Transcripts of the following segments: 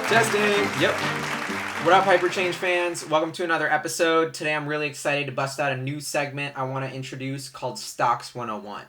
Testing. Yep. What up, HyperChange fans? Welcome to another episode. Today I'm really excited to bust out a new segment I want to introduce called Stocks 101.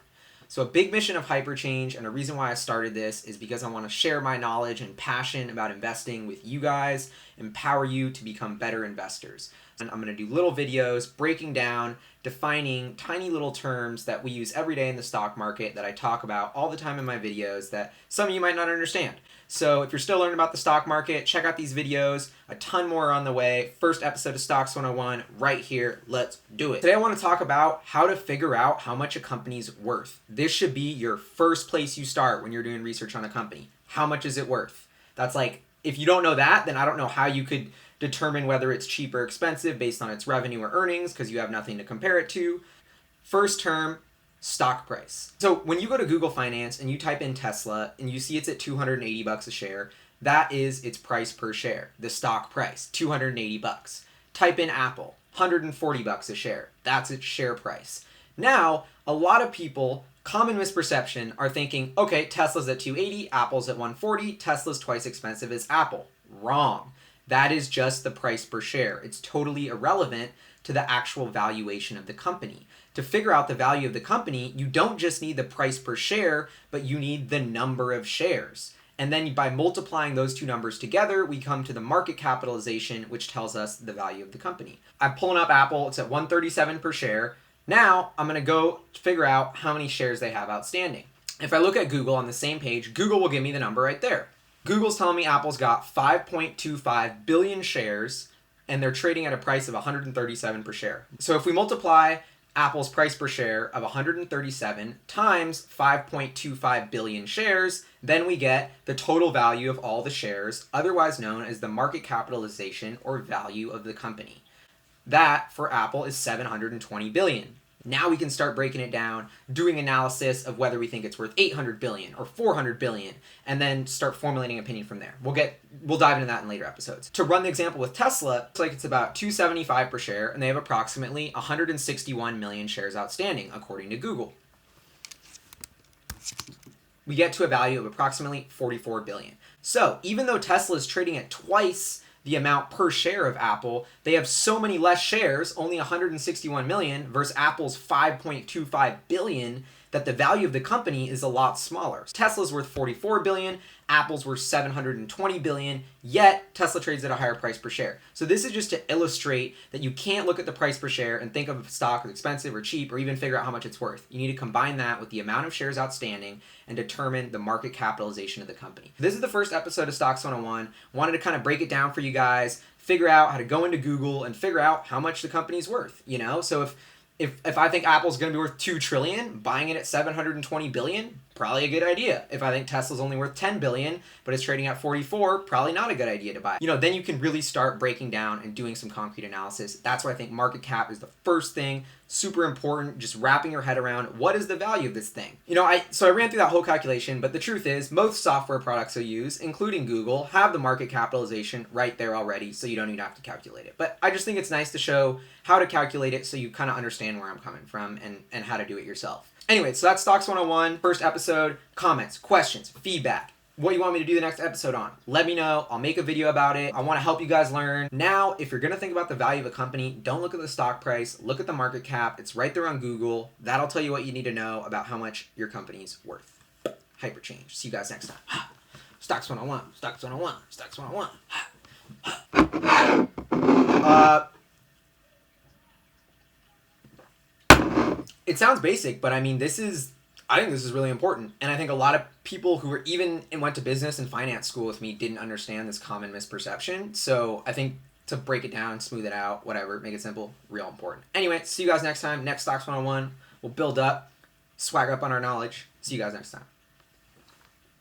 So a big mission of HyperChange and a reason why I started this is because I want to share my knowledge and passion about investing with you guys, empower you to become better investors. And I'm going to do little videos breaking down, defining tiny little terms that we use every day in the stock market that I talk about all the time in my videos that some of you might not understand. So if you're still learning about the stock market, check out these videos. A ton more on the way. First episode of Stocks 101 right here. Let's do it. Today I want to talk about how to figure out how much a company's worth. This should be your first place you start when you're doing research on a company. How much is it worth? That's like, if you don't know that, then I don't know how you could determine whether it's cheap or expensive based on its revenue or earnings because you have nothing to compare it to. First term, stock price. So when you go to Google Finance and you type in Tesla and you see it's at $280 a share, that is its price per share, the stock price, $280. Type in Apple, $140 a share, that's its share price. Now, a lot of people, common misperception, are thinking, okay, Tesla's at $280, Apple's at $140, Tesla's twice expensive as Apple. Wrong. That is just the price per share. It's totally irrelevant to the actual valuation of the company. To figure out the value of the company, you don't just need the price per share, but you need the number of shares. And then by multiplying those two numbers together, we come to the market capitalization, which tells us the value of the company. I'm pulling up Apple. It's at $137 per share. Now I'm going to go figure out how many shares they have outstanding. If I look at Google on the same page, Google will give me the number right there. Google's telling me Apple's got 5.25 billion shares, and they're trading at a price of $137 per share. So if we multiply Apple's price per share of 137 times 5.25 billion shares, then we get the total value of all the shares, otherwise known as the market capitalization or value of the company. That, for Apple, is $720 billion. Now we can start breaking it down, doing analysis of whether we think it's worth $800 billion or $400 billion, and then start formulating an opinion from there. We'll dive into that in later episodes. To run the example with Tesla, it's like it's about $275 per share, and they have approximately 161 million shares outstanding, according to Google. We get to a value of approximately $44 billion. So even though Tesla is trading at twice the amount per share of Apple, they have so many less shares, only 161 million versus Apple's 5.25 billion, that the value of the company is a lot smaller. Tesla's worth 44 billion, Apple's worth 720 billion, yet Tesla trades at a higher price per share. So this is just to illustrate that you can't look at the price per share and think of a stock as expensive or cheap or even figure out how much it's worth. You need to combine that with the amount of shares outstanding and determine the market capitalization of the company. This is the first episode of Stocks 101. Wanted to kind of break it down for you guys, figure out how to go into Google and figure out how much the company's worth, you know? So if I think Apple's going to be worth $2 trillion, buying it at $720 billion, probably a good idea. If I think Tesla's only worth $10 billion, but it's trading at 44, probably not a good idea to buy. You know, then you can really start breaking down and doing some concrete analysis. That's why I think market cap is the first thing, super important, just wrapping your head around what is the value of this thing. You know, so I ran through that whole calculation, but the truth is most software products I use, including Google, have the market capitalization right there already, so you don't even have to calculate it. But I just think it's nice to show how to calculate it so you kind of understand where I'm coming from and how to do it yourself. Anyway, so that's Stocks 101, first episode. Comments, questions, feedback, what you want me to do the next episode on. Let me know. I'll make a video about it. I want to help you guys learn. Now, if you're going to think about the value of a company, don't look at the stock price. Look at the market cap. It's right there on Google. That'll tell you what you need to know about how much your company's worth. HyperChange. See you guys next time. Stocks 101. Stocks 101. Stocks 101. It sounds basic, but I mean, I think this is really important. And I think a lot of people who went to business and finance school with me didn't understand this common misperception. So I think to break it down, smooth it out, whatever, make it simple, real important. Anyway, see you guys next time. Next Stocks 101. We'll build up, swag up on our knowledge. See you guys next time.